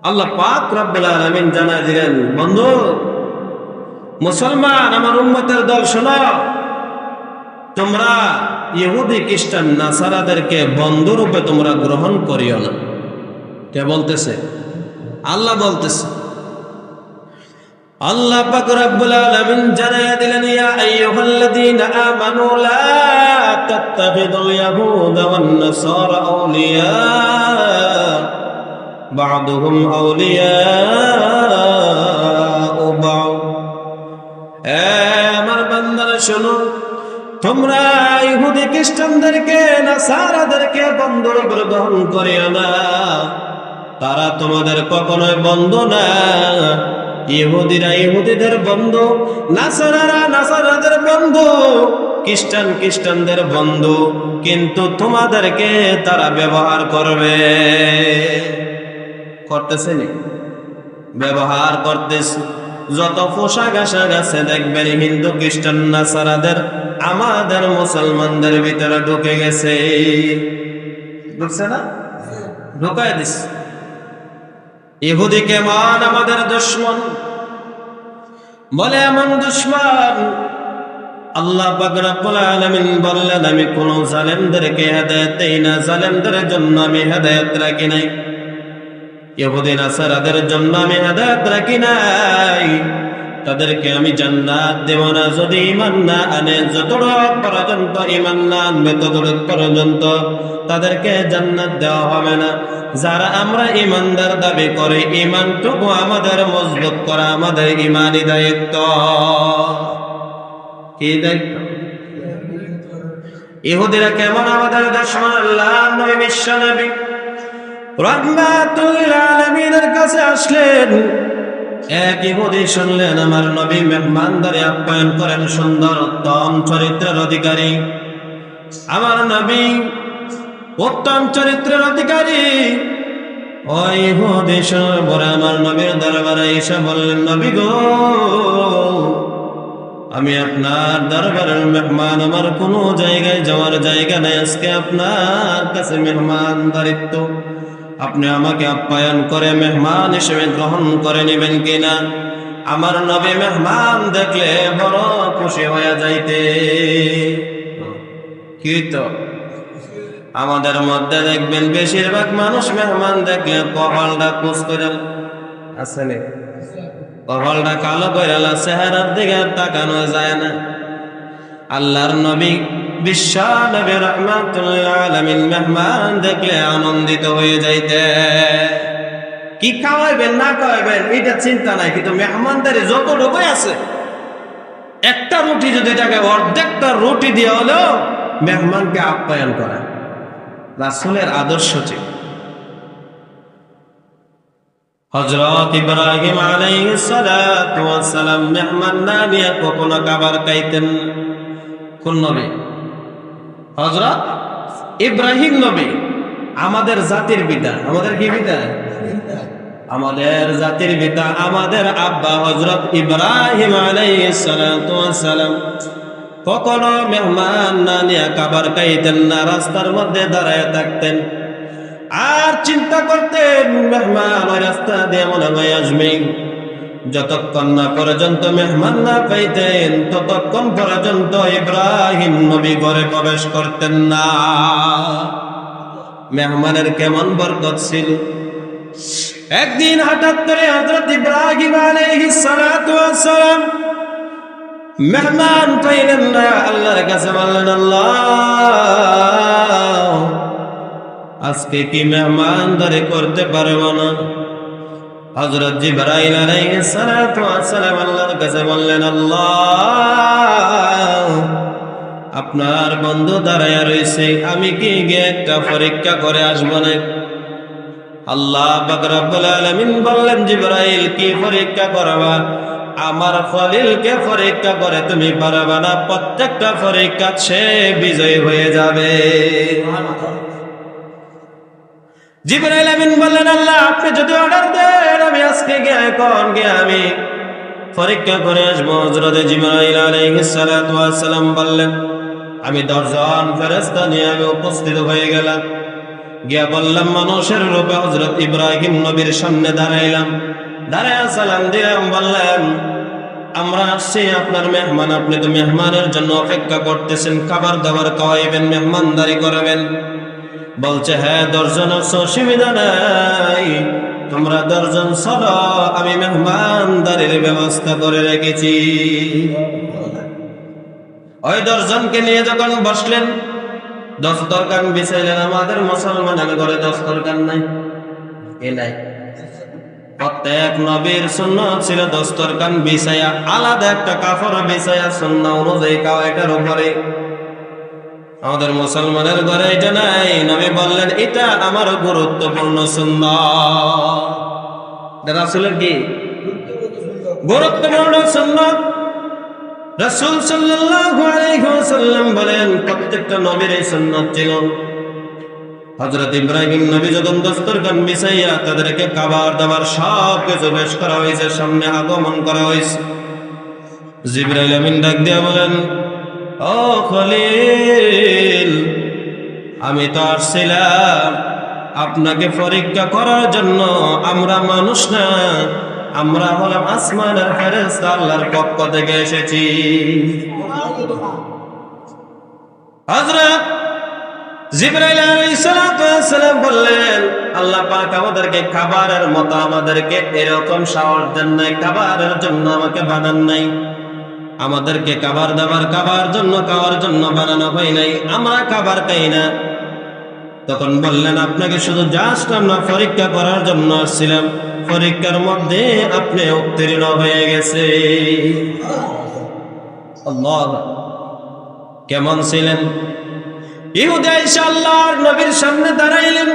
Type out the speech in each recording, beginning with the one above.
আল্লাহ পাক রব্বুল আলামিন জানা দিলেন, বন্ধু মুসলমান আমার উম্মতের দল শোনো, তোমরা ইহুদি খ্রিস্টান নাসারাদেরকে বন্ধু রূপে তোমরা গ্রহণ করিও না। কে বলতেছে? আল্লাহ বলতেছে। আল্লাহ পাক রব্বুল আলামিন জানায়া দিলেন, ইয়া আইয়ুহাল্লাযীনা আমানু লা তাত্তাখিযুল ইয়াহুদা ওয়ান নাসারা আউলিয়া বা'দুহুম আউলিয়াউ বা'দ। আমার বান্দারা শোনো, তোমরা ইহুদি খ্রিস্টানদেরকে নাসারাদেরকে বন্ধু রূপে গ্রহণ করিও না। তারা তোমাদের কখনোই বন্ধু না। ইহুদিরা ইহুদিদের বন্ধু, নাসারারা নাসারাদের বন্ধু, খ্রিস্টান খ্রিস্টানদের বন্ধু, কিন্তু তোমাদেরকে তারা ব্যবহার করবে। করতেছে নি? ব্যবহার করতেছে। যত পোশাক আশাক আছে দেখবেন হিন্দু খ্রিস্টান নাসারাদের আমাদের মুসলমানদের ভিতরে ঢুকে গেছে। ঢুকছে না? ঢুকায় দিচ্ছে। ইহুদি কেমন আমাদের দুশমন, বলে এমন দুশমন, আল্লাহ পাক রব্বুল আলামিন বললেন, আমি কোন জালেমদেরকে হেদায়েত দেই না, জালেমদের জন্য আমি হেদায়েত রাখি নাই। ইহুদি নাসারাদের জন্য আমি হেদায়েত রাখি নাই। তাদেরকে আমি জান্নাত দেব না যদি ঈমান না আনে। যতটুকু পর্যন্ত ঈমান না আনবে ততটুকু পর্যন্ত তাদেরকে জান্নাত দেওয়া হবে না। যারা আমরা ঈমানদার দাবি করে, ঈমানটুকু আমাদের মজবুত করা আমাদের ঈমানি দায়িত্ব। কি দায়িত্ব? ইহুদিরা কেমন আমাদের দুশমন, আল্লাহ নবী বিশ্ব নবী রাহমাতুল লিল আলামিনের কাছে আসলেন। এক ইহুদি শুনলেন আমার নবী মেহমানদারি আপ্যায়ন করেন, সুন্দর উত্তম চরিত্রের অধিকারী। আমার নবী উত্তম চরিত্রের অধিকারী। ওই ইহুদি শুনে পরে আমার নবীর দরবারে এসে বললেন, নবী গো, আমি আপনার দরবারের মেহমান, আমার কোনো জায়গায় যাওয়ার জায়গা নেই, আজকে আপনার কাছে মেহমানদারিত্ব, আপনি আমাকে আপ্যায়ন করে মেহমান হিসেবে গ্রহণ করে নেবেন কিনা? আমার নবী মেহমান দেখলে বড় খুশি হয়ে যাইতে। কি তো আমাদের মধ্যে দেখবেন বেশিরভাগ মানুষ মেহমান দেখলে কপালটা কুচ করে আসেনি, কপালটা কালো করে, চেহারার দিকে তাকানো যায় না। আল্লাহর নবী বিশ্ব নবী রাহমাতুল লিল আলামিন মেহমান দেখলে আনন্দিত হয়ে যাইতে। কি খাওয়াইবেন না খাওয়াইবেন এটা চিন্তা নাই, কিন্তু মেহমানদারি যতটুকুই আছে, একটা রুটি যদি তাকে অর্ধেকটা রুটি দিয়ে হলেও মেহমানকে আপ্যায়ন করা রাসূলের আদর্শ ছিল। হযরত ইব্রাহিম আলাইহিস সালাতু ওয়াস সালাম মেহমান না নিয়ে কখনো খাবার খাইতেন। কোন নবী? হযরত ইব্রাহিম নবী, আমাদের জাতির পিতা। আমাদের কি পিতা? আমাদের জাতির পিতা, আমাদের আব্বা হযরত ইব্রাহিম আলাইহিস সালাতু ওয়াস সালাম কখনো মেহমান না নিয়ে খাবার খাইতেন না, রাস্তার মধ্যে দাঁড়ায় থাকতেন আর চিন্তা করতেন মেহমান ওই রাস্তা দিয়ে মনে হয় আসবে। যতক্ষণ না পর্যন্ত মেহমান না পাইতেন ততক্ষণ পর্যন্ত ইব্রাহিম নবী ঘরে প্রবেশ করতেন না। মেহমানের কেমন বরকত ছিল। একদিন হঠাৎ করে হযরত ইব্রাহিম আলাইহিস সালাতু ওয়াস সালাম মেহমান পাইলেন না। আল্লাহর কাছে বললেন, আল্লাহ আজকে কি মেহমানদারি করতে পারবো না? হযরত জিবরাইল আলাইহিস সালাতু ওয়াস সালাম আল্লাহর কাছে বললেন, আল্লাহ আপনার বন্ধু দাঁড়ায়া রয়েছে, আমি কি গিয়ে একটা পরীক্ষা করে আসবো না? আল্লাহ পাক রব্বুল আলামিন বললেন, জিবরাইল কি পরীক্ষা করবা? আমার খলিলকে পরীক্ষা করে তুমি পারবা না, প্রত্যেকটা পরীক্ষা সে বিজয়ী হয়ে যাবে। জিবরাইল আমিন বললেন, আল্লাহ আপনি যদি অর্ডার দেন আমি আজকে গিয়ে এখন গিয়ে আমি পরীক্ষা করে আসবো। হযরত জিবরাইল আলাইহিস সালাতু ওয়াস সালাম বললেন, আমি 10 জন ফেরেশতা নিয়ে আমি উপস্থিত হয়ে গেলাম। গিয়া বললাম, মানুষের রূপে হযরত ইব্রাহিম নবীর সামনে দাঁড়াইলাম। দাঁড়ায় সালাম দিলাম, বললাম, আমরা আসছি আপনার মেহমান, আপনি তো মেহমানের জন্য অপেক্ষা করতেছেন, খাবার দাবার খাওয়াইবেন, মেহমানদারি করবেন। বলছে, হ্যাঁ 10 জন আছো, অসুবিধা নাই, তোমরা 10 জন চলো, আমি মেহমানদারির ব্যবস্থা করে রেখেছি। ওই 10 জনকে নিয়ে যখন বসলেন, দস্তরখান বিছাইলেন। আমাদের মুসলমানের ঘরে দস্তরখান নাই, এ নাই। প্রত্যেক নবীর সুন্নাত ছিল দস্তরখান বিছাইয়া আলাদা একটা কাপড় বিছাইয়া সুন্নাহ অনুযায়ী খাওয়া, এটার উপরে। আমাদের মুসলমানের ঘরে এটা নাই। নবী বললেন, এটা আমার গুরুত্বপূর্ণ সুন্নাত। রাসূলের কি গুরুত্বপূর্ণ সুন্নাত? রাসূল সাল্লাল্লাহু আলাইহি ওয়াসাল্লাম বলেন, প্রত্যেকটা নবীর এই সুন্নাত ছিল। হযরত ইব্রাহিম নবী যখন দস্তরখান বিছাইয়া তাদেরকে খাবার দাবার সব কিছু পেশ করা হয়েছে, সামনে আগমন করা হয়েছে। জিবরাইল আমিন ডাক দিয়া বলেন, ও খলিল, আমি তো আসছিলাম আপনাকে পরীক্ষা করার জন্য। আমরা মানুষ না, আমরা হলাম আসমানের ফেরেশতা, আল্লাহর পক্ষ থেকে এসেছি। হযরত জিবরাইল আলাইহিস সালাম বললেন, আল্লাহ পাক আমাদেরকে খাবারের মতো আমাদেরকে এরকম সাহস দেন নাই, খাবারের জন্য আমাকে বানান নাই। আমাদেরকে খাবার দাবার খাওয়ার জন্য বানানো হয় নাই, আমরা খাবার খাই না। তখন বললেন, আপনাকে শুধু জাস্ট আমরা পরীক্ষা করার জন্য আসছিলাম, পরীক্ষার মধ্যে আপনি উত্তীর্ণ হয়ে গেছে। আল্লাহ, কেমন ছিলেন? ইহুদী আয়েশা আল্লাহর নবীর সামনে দাঁড়াইলেন,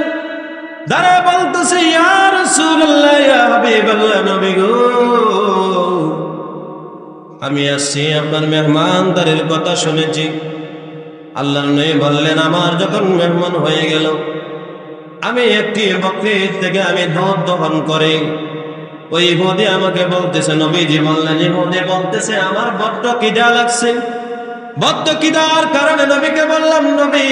দাঁড়ায় বলতেছে, ইয়া রাসূলুল্লাহ, ইয়া হাবিবাল্লাহ, নবী গো, আমি আসছি আপনার মেহমানদারির কথা শুনেছি। আল্লাহর নবী বললেন, আমার যখন মেহমান হয়ে গেল, আমি একটি বকরীর থেকে আমি দুধ দহন করি। ওই ইহুদী আমাকে বলতেছে, নবীজি বললেন, ইহুদী বলতেছে, আমার বড্ড খিদা লাগছে। বড্ড খিদার কারণে নবীকে বললাম, নবী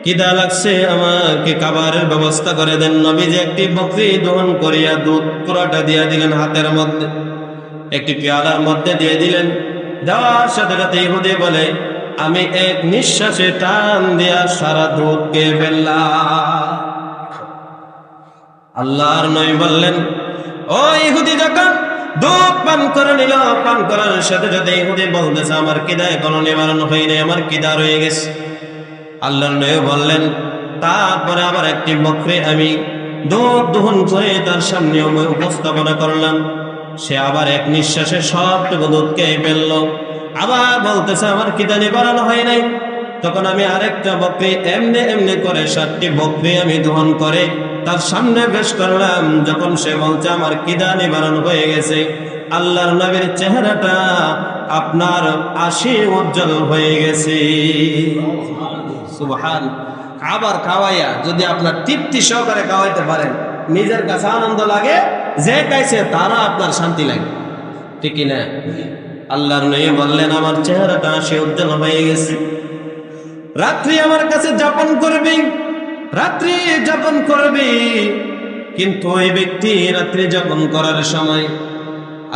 খিদা লাগছে, আমাকে খাবারের ব্যবস্থা করে দেন। নবীজি একটি বকরী দহন করিয়া দুধ পুরাটা দিয়া দিলেন, হাতের মধ্যে একটি পেয়ালার মধ্যে দিয়ে দিলেন। দেওয়ার সাথে সাথে ইহুদী বলে, আমি এক নিঃশ্বাসে টান দিয়া সারা দুধ খেয়ে ফেললাম। আল্লাহর নবী বললেন, ও ইহুদী যখন দুধ পান করে নিল, পান করার সাথে সাথে ইহুদী বলতেছে, আমার খিদা এখনো নিবারণ হয়নি, আমার খিদা রয়ে গেছে। আল্লাহর নবী বললেন, তারপরে আবার একটি বকরী আমি দুধ দহন করে তার সামনে উপস্থাপনা করলাম। সে আবার এক নিঃশ্বাসে সবটুকু দুধ খেয়ে ফেললো। আবার বলতেছে, আমার খিদা নিবারণ হয় নাই। তখন আমি আরেকটা বকরী এমনি করে 7টি বকরী আমি দহন করে তার সামনে পেশ করলাম। যখন সে বলছে আমার খিদা নিবারণ হয়ে গেছে, আল্লাহর নবীর চেহারাটা আপনার হাসি উজ্জ্বল হয়ে গেছে। সুবহান। খাবার খাওয়াইয়া যদি আপনার তৃপ্তি সহকারে খাওয়াইতে পারেন, নিজের কাছে আনন্দ লাগে, যে খাইছে তারা আপনার শান্তি লাগে, ঠিক কি না? আল্লাহর নবী বললেন, আমার চেহারাটা হাসি উজ্জ্বল হয়ে গেছে। রাত্রি আমার কাছে যাপন করবি, রাত্রি যাপন করবি। কিন্তু ওই ব্যক্তি রাত্রি যাপন করার সময়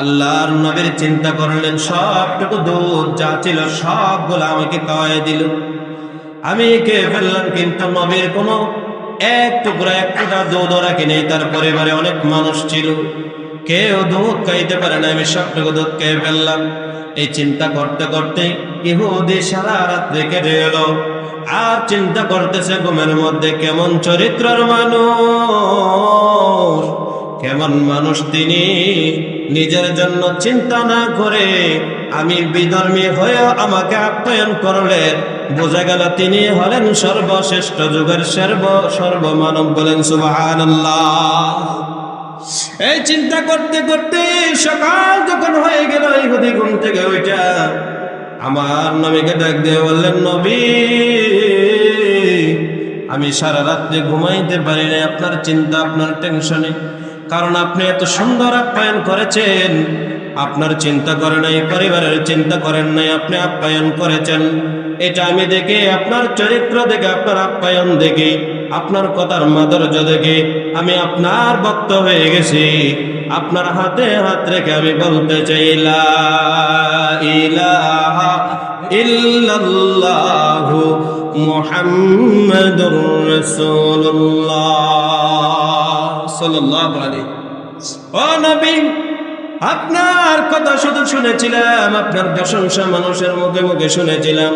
আল্লাহর নবীর চিন্তা করলেন, সবটুকু দুধ যা ছিল সবগুলো আমাকে খাওয়াই দিল, আমি খেয়ে ফেললাম। কিন্তু নবীর কোনো এক টুকরা দুধ রাখি নেই। তার পরিবারে অনেক মানুষ ছিল, কেউ দুধ খাইতে পারে না, আমি সবটুকু দুধ খেয়ে ফেললাম। এই চিন্তা করতে করতে ইহুদী সারা রাত্রে কেটে গেল। আর চিন্তা করতেছে, ঘুমের মধ্যে কেমন চরিত্রের মানুষ, কেমন মানুষ তিনি, নিজের জন্য চিন্তা না করে আমি বিধর্মী হয়েও আমাকে আপ্যায়ন করলেন। বোঝা গেল তিনি হলেন সর্বশ্রেষ্ঠ যুগের সর্বমানব। বলেন সুবহানাল্লাহ। এই চিন্তা করতে করতে সকাল যখন হয়ে গেল, ইহুদী ঘুম থেকে ওইটা আমার নবীকে ডাক দিয়ে বললেন, নবী, আমি সারা রাত্রে ঘুমাইতে পারি না আপনার চিন্তা, আপনার টেনশনে। কারণ আপনি এত সুন্দর আপ্যায়ন করেছেন, আপনার চিন্তা করে নাই, পরিবারের চিন্তা করেন নাই, আপনি আপ্যায়ন করেছেন। এটা আমি দেখে, আপনার চরিত্র দেখে, আপনার আপ্যায়ন দেখে, আপনার কথার মাধুর্য দেখে আমি আপনার ভক্ত হয়ে গেছি। আপনার হাতে হাত রেখে আমি বলতে চাই, লা ইলাহা ইল্লাল্লাহু মুহাম্মাদুর রাসূলুল্লাহ সাল্লাল্লাহু আলাইহি। ও নবী, আপনার কথা শুধু শুনেছিলাম, আপনার প্রশংসা মানুষের মুখে মুখে শুনেছিলাম।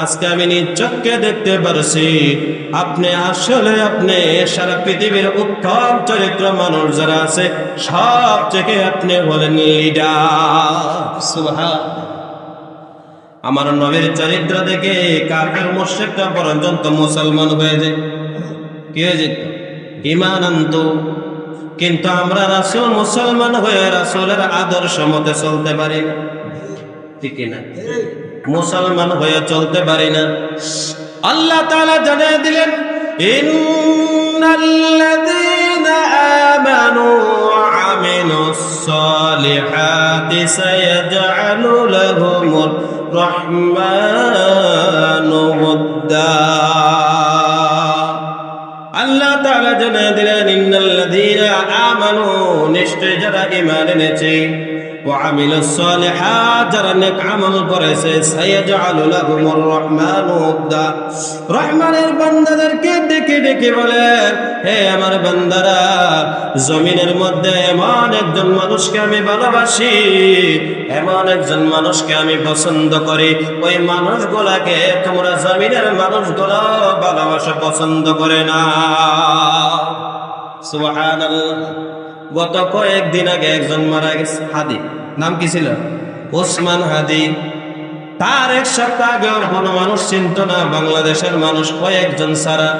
আজকে আমি নিজ চোখে দেখতে পারছি আপনি আসলে সারা পৃথিবীর উত্তম চরিত্র মানুষ যারা আছে সব থেকে আপনি হলেন লিডার। সুবহান। আমার নবীর চরিত্র দেখে কাফের মুশরিকরা পর্যন্ত মুসলমান হয়ে যায়। কি হয়ে যেত? ঈমান আনত। কিন্তু আমরা রাসূল মুসলমান হয়ে রাসূলের আদর্শ মতে চলতে পারি না, ঠিক না? মুসলমান হয়ে চলতে পারি না। আল্লাহ তাআলা জানিয়ে দিলেন, ইন্নাল্লাযীনা আমানু ওয়া আমিলুস সালিহাতি সায়াজআলু লাহুমুর রহমানু ওদ্দা। আল্লাহ তাআলা জানিয়ে দিলেন, ইন্নাল্লাযীনা আমানু, নিশ্চয় যারা ঈমান এনেছে, ওয়া আমিলুস সালিহাত, যারা নেক আমল করেছে, সায়াজআলু লাহুমুর রহমানু ওদ্দা, রহমানের বান্দাদেরকে ডেকে ডেকে বলে, হে আমার বান্দারা, জমিনের মধ্যে এমন একজন মানুষকে আমি ভালোবাসি, এমন একজন মানুষকে আমি পছন্দ করি, ওই মানুষগুলাকে তোমরা জমিনের মানুষগুলো ভালোবাসা পছন্দ করে না। সুবহানাল্লাহ। গত কয়েকদিন আগে একজন মারা গেছে, হাদি, নাম কি ছিল? ওসমান হাদি। তার এক সপ্তাহ আগে কোনো মানুষ চিনত না, বাংলাদেশের মানুষ কয়েকজন ছাড়া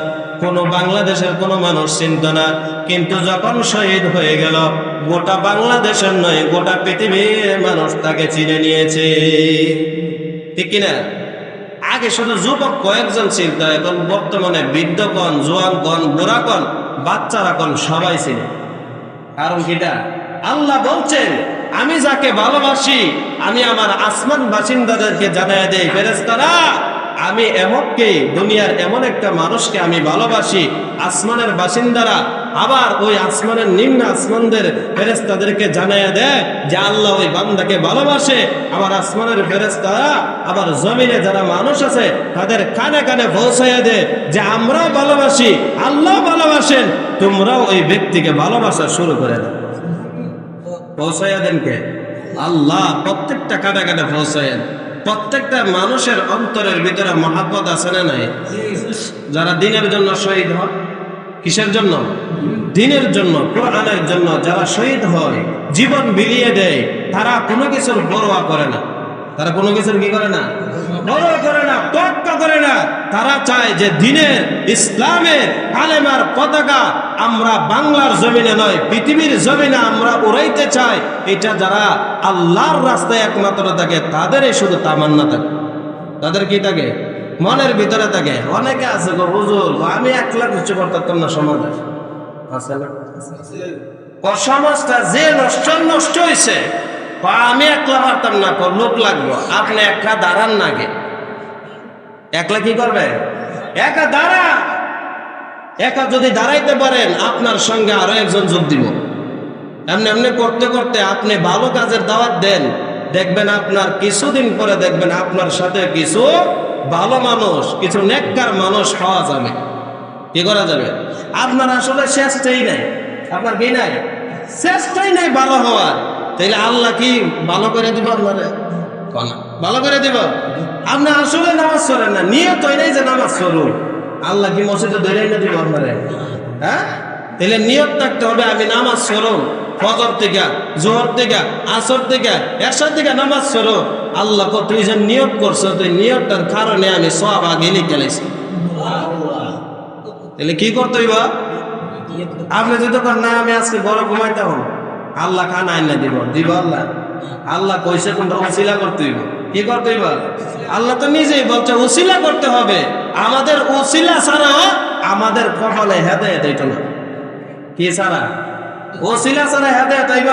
কোনো বাংলাদেশের কোনো মানুষ চিনত না। কিন্তু যখন শহীদ হয়ে গেল, গোটা বাংলাদেশের নয়, গোটা পৃথিবীর মানুষ তাকে চিনে নিয়েছে, ঠিক কিনা? আগে শুধু যুবক কয়েকজন চিনত, এখন বর্তমানে বৃদ্ধগণ, জোয়ানগণ, বুড়াগণ, বাচ্চারাগণ সবাই চিনে। কারণ কিটা? আল্লাহ বলছেন, আমি যাকে ভালোবাসি আমি আমার আসমান বাসিন্দাদেরকে জানায় দেই, ফেরেশতারা, আমি এমনকে দুনিয়ার এমন একটা মানুষকে আমি ভালোবাসি। আসমানের বাসিন্দারা আবার ওই আসমানের নিম্ন আসমানদের ফেরেশতাদেরকে জানায় দেয় যে আল্লাহ ওই বান্দাকে ভালোবাসে। আবার আসমানের ফেরেশতারা আবার জমিনে যারা মানুষ আছে তাদের কানে কানে পৌঁছাইয়া দেয় যে আমরাও ভালোবাসি, আল্লাহ ভালোবাসেন, তোমরাও ওই ব্যক্তিকে ভালোবাসা শুরু করে দাও। পৌঁছাইয়া দেন কে? আল্লাহ। প্রত্যেকটা কানে কানে পৌঁছাইয়া দেন। প্রত্যেকটা মানুষের অন্তরের ভিতরে মহাব্বত আছে না নাই? যারা দিনের জন্য শহীদ হয়, কিসের জন্য? দিনের জন্য, কোরআনের জন্য যারা শহীদ হয়, জীবন বিলিয়ে দেয়, তারা কোনো কিছুর পরোয়া করে না। তারা কোনো কিছুর কি করে না? পরোয়া করে না, তোয়াক্কা করে না। তারা চায় যে দিনের, ইসলামের, কালেমার পতাকা আমরা বাংলার জমিনে নয়, পৃথিবীর জমিনে আমরা উড়াইতে চাই। এটা যারা আল্লাহর রাস্তায় একমাত্র থাকে, তাদেরই শুধু তামান্না থাকে। তাদের কি থাকে? মনের ভিতরে থাকে। অনেকে আছে গো, হুজুর আমি একলা কিছু করতাম না, সমাজ আছে না? সমাজটা যে নষ্ট হয়েছে, আমি একলা পারতাম না, লোক লাগবো। আপনি একা দাঁড়ান না, গে একলা কি করবে? একা দাঁড়া। একা যদি দাঁড়াইতে পারেন, আপনার সঙ্গে আরো একজন যোগ দিব। এমনি এমনি করতে করতে আপনি ভালো কাজের দাওয়াত দেন, দেখবেন আপনার কিছুদিন পরে দেখবেন আপনার সাথে কিছু ভালো মানুষ, কিছু নেককার মানুষ পাওয়া যাবে। কি করা যাবে? আপনার আসলে চেষ্টাই নাই। আপনার কি নাই? চেষ্টাই নাই ভালো হওয়ার। তাইলে আল্লাহ কি ভালো করে দিব? আপনারে ভালো করে দিব? আপনি আসলে নামাজ পড়েন না, নিয়ত হয় নাই যে নামাজ পড়ুন। আল্লাহ কি মসজিদে ধরে না দিব আপনারে? হ্যাঁ, তাহলে নিয়ত থাকতে হবে আমি নামাজ পড়ুন। ফজর থেকে, জোহর থেকে, আসর থেকে, এশার থেকে নামাজ পড়ো। আল্লাহ কো তুই যে নিয়ত করছো, তুই নিয়তটার কারণে আমি সওয়াব আগে লিখে লাইছি। তাহলে কি করতে হইব? আপনি যদি না আমি আজকে বড় ঘুমাইতাম, আল্লাহ খানা আইনা দিব আল্লাহ। আল্লাহ কইছে কোনটা উসিলা করতে হইব। কি করতে হইব? আল্লাহ তো নিজেই বলছে উসিলা করতে হবে। আমাদের উসিলা ছাড়াও আমাদের কপালে হেদায়েত হইতো না। কি ছাড়া? উসিলা ছাড়া হেদায়েত হইব?